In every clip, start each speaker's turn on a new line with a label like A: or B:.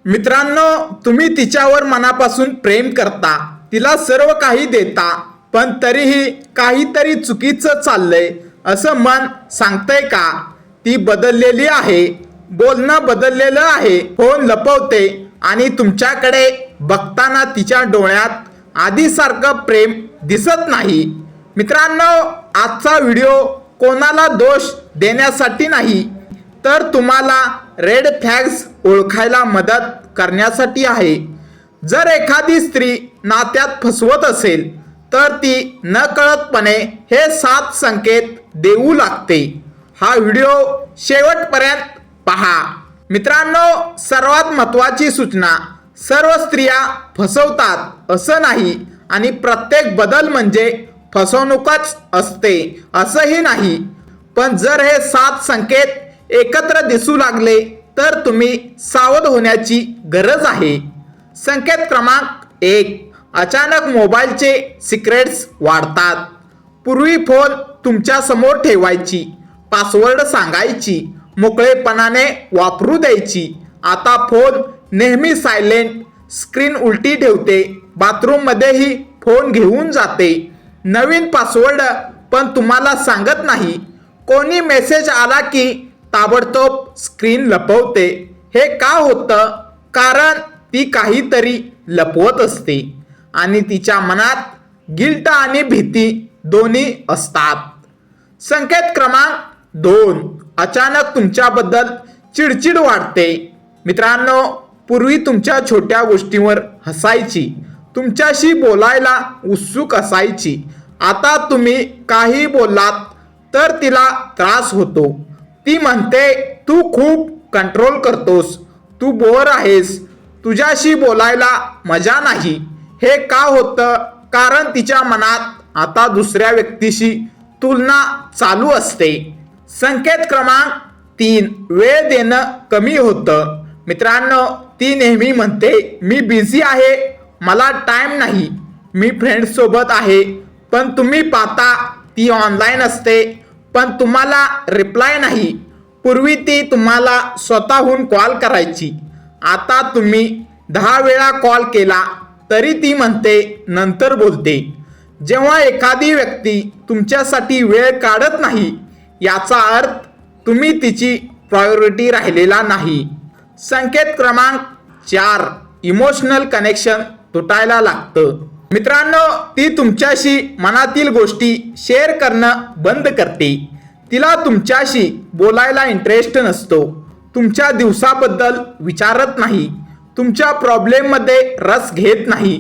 A: मित्रांनो, तुम्ही तिच्यावर मनापासून प्रेम करता, तिला सर्व काही देता, पण तरीही काहीतरी चुकीचं चाललंय असं मन सांगतंय का? ती बदललेली आहे, बोलणं बदललेलं आहे, फोन लपवते आणि तुमच्याकडे बघताना तिच्या डोळ्यात आधीसारखं प्रेम दिसत नाही. मित्रांनो, आजचा व्हिडिओ कोणाला दोष देण्यासाठी नाही, तर तुम्हाला रेड फ्लॅग्स ओळखायला मदत करण्यासाठी आहे. जर एखादी स्त्री नात्यात फसवत असेल तर ती नकळतपणे हे 7 संकेत देऊ लागते. हा व्हिडिओ शेवटपर्यंत पहा. मित्रांनो, सर्वात महत्त्वाची सूचना, सर्व स्त्रिया फसवतात असं नाही आणि प्रत्येक बदल म्हणजे फसवणूकच असते असंही नाही. पण जर हे 7 संकेत एकत्र दिसू लागले तर तुम्ही सावध होण्याची गरज आहे. संकेत क्रमांक 1, अचानक मोबाईलचे सिक्रेट्स वाढतात. पूर्वी फोन तुमच्या समोर ठेवायची, पासवर्ड सांगायची, मोकळेपणाने वापरू द्यायची. आता फोन नेहमी सायलेंट, स्क्रीन उलटी ठेवते, बाथरूममध्येही फोन घेऊन जाते. नवीन पासवर्ड पण तुम्हाला सांगत नाही. कोणी मेसेज आला की ताबडतोब स्क्रीन लपवते. हे का होतं? कारण ती काहीतरी लपवत असते आणि तिच्या मनात गिल्ट आणि भीती दोन्ही असतात. संकेत क्रमांक 2, अचानक तुमच्याबद्दल चिडचिड वाढते. मित्रांनो, पूर्वी तुमच्या छोट्या गोष्टींवर हसायची, तुमच्याशी बोलायला उत्सुक असायची. आता तुम्ही काही बोललात तर तिला त्रास होतो. ती म्हणते, तू खूप कंट्रोल करतोस, तू बोर आहेस, तुझ्याशी बोलायला मजा नाही. हे का होतं? कारण तिच्या मनात आता दुसऱ्या व्यक्तीशी तुलना चालू असते. संकेत क्रमांक 3, वेळ देणं कमी होतं. मित्रांनो, ती नेहमी म्हणते, मी बिझी आहे, मला टाइम नाही, मी फ्रेंड्ससोबत आहे. पण तुम्ही पाहता ती ऑनलाईन असते पण तुम्हाला रिप्लाय नाही. पूर्वी ती तुम्हाला स्वतःहून कॉल करायची, आता तुम्ही 10 वेळा कॉल केला तरी ती म्हणते नंतर बोलते. जेव्हा एखादी व्यक्ती तुमच्यासाठी वेळ काढत नाही याचा अर्थ तुम्ही तिची प्रायोरिटी राहिलेला नाही. संकेत क्रमांक 4, इमोशनल कनेक्शन तुटायला लागतं. मित्रांनो, ती तुमच्याशी मनातील गोष्टी शेअर करणं बंद करते. तिला तुमच्याशी बोलायला इंटरेस्ट नसतो, तुमच्या दिवसाबद्दल विचारत नाही, तुमच्या प्रॉब्लेममध्ये रस घेत नाही.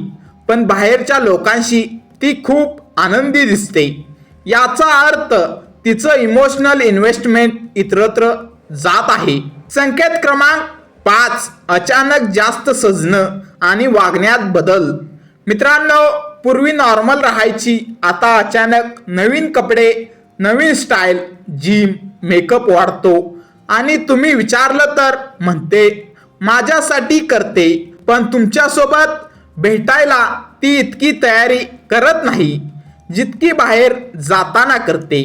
A: पण बाहेरच्या लोकांशी ती खूप आनंदी दिसते. याचा अर्थ तिचं इमोशनल इन्व्हेस्टमेंट इतरत्र जात आहे. संकेत क्रमांक 5, अचानक जास्त सजणं आणि वागण्यात बदल. मित्रांनो, पूर्वी नॉर्मल राहायची, आता अचानक नवीन कपडे, नवीन स्टाईल, जिम, मेकअप वाढतो आणि तुम्ही विचारलं तर म्हणते माझ्यासाठी करते. पण तुमच्यासोबत भेटायला ती इतकी तयारी करत नाही जितकी बाहेर जाताना करते.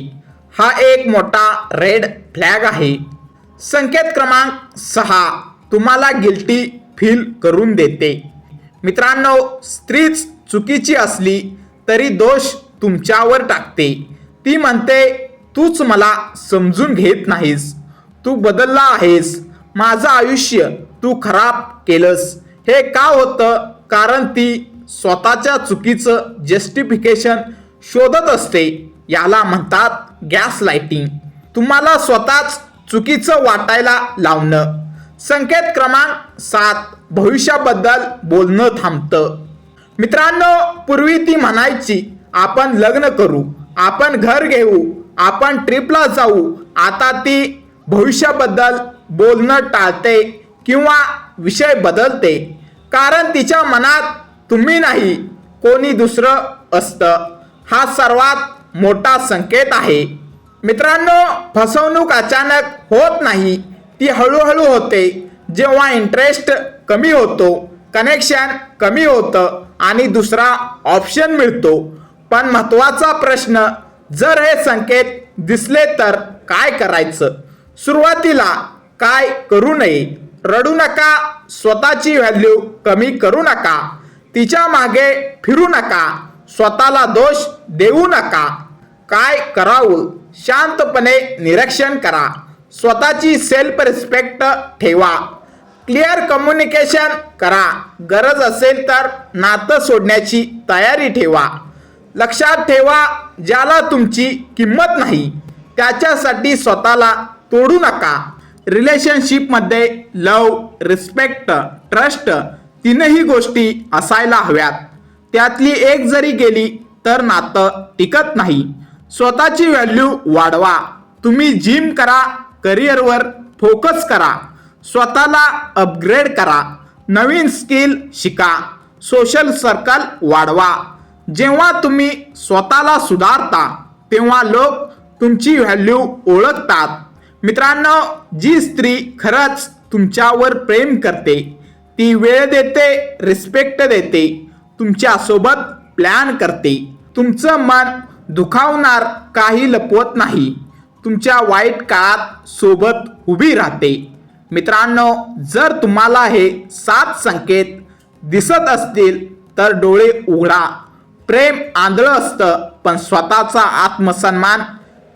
A: हा एक मोठा रेड फ्लॅग आहे. संकेत क्रमांक 6, तुम्हाला गिल्टी फील करून देते. मित्रांनो, स्त्रीच चुकीची असली तरी दोष तुमच्यावर टाकते. ती म्हणते, तूच मला समजून घेत नाहीस, तू बदलला आहेस, माझं आयुष्य तू खराब केलंस. हे का होतं? कारण ती स्वतःच्या चुकीचं जस्टिफिकेशन शोधत असते. याला म्हणतात गॅस लाइटिंग, तुम्हाला स्वतःच चुकीचं वाटायला लावणं. संकेत क्रमांक 7, भविष्याबद्दल बोलणं थांबतं. मित्रांनो, पूर्वी ती म्हणायची आपण लग्न करू, आपण घर घेऊ, आपण ट्रिपला जाऊ. आता ती भविष्याबद्दल बोलणं टाळते किंवा विषय बदलते. कारण तिच्या मनात तुम्ही नाही, कोणी दुसरं असतं. हा सर्वात मोठा संकेत आहे. मित्रांनो, फसवणूक अचानक होत नाही, ती हळूहळू होते. जेव्हा इंटरेस्ट कमी होतो, कनेक्शन कमी होतं आणि दुसरा ऑप्शन मिळतो. पण महत्त्वाचा प्रश्न, जर हे संकेत दिसले तर काय करायचं? सुरुवातीला काय करू नये, रडू नका, स्वतःची व्हॅल्यू कमी करू नका, तिच्या मागे फिरू नका, स्वतःला दोष देऊ नका. काय करावं? शांतपणे निरीक्षण करा. स्वतःची सेल्फ रिस्पेक्ट ठेवा. क्लिअर कम्युनिकेशन करा. गरज असेल तर नातं सोडण्याची तयारी ठेवा. लक्षात ठेवा, ज्याला तुमची किंमत नाही त्याच्यासाठी स्वतःला तोडू नका. रिलेशनशिपमध्ये लव, रिस्पेक्ट, ट्रस्ट तीनही गोष्टी असायला हव्यात. त्यातली एक जरी गेली तर नातं टिकत नाही. स्वतःची व्हॅल्यू वाढवा. तुम्ही जिम करा, करिअरवर फोकस करा, स्वतःला अपग्रेड करा, नवीन स्किल शिका, सोशल सर्कल वाढवा. जेव्हा तुम्ही स्वतःला सुधारता तेव्हा लोक तुमची व्हॅल्यू ओळखतात. मित्रांनो, जी स्त्री खरंच तुमच्यावर प्रेम करते, ती वेळ देते, रिस्पेक्ट देते, तुमच्यासोबत प्लॅन करते, तुमचं मन दुखावणार काही लपवत नाही, तुमच्या वाईट काळात सोबत उभी राहते. मित्रांनो, जर तुम्हाला हे 7 संकेत दिसत असतील तर डोळे उघडा. प्रेम आंधळं असतं, पण स्वतःचा आत्मसन्मान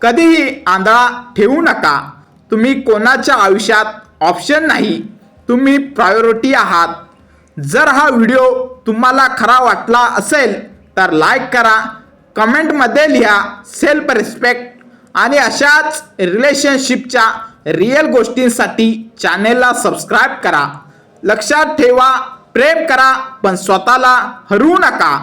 A: कधीही आंधळा ठेवू नका. तुम्ही कोणाच्या आयुष्यात ऑप्शन नाही, तुम्ही प्रायोरिटी आहात. जर हा व्हिडिओ तुम्हाला खरा वाटला असेल तर लाईक करा, कमेंटमध्ये लिहा सेल्फ रिस्पेक्ट, आणि अशाच रिलेशनशिपच्या रिअल गोष्टींसाठी चॅनेलला सबस्क्राईब करा. लक्षात ठेवा, प्रेम करा पण स्वतःला हरवू नका.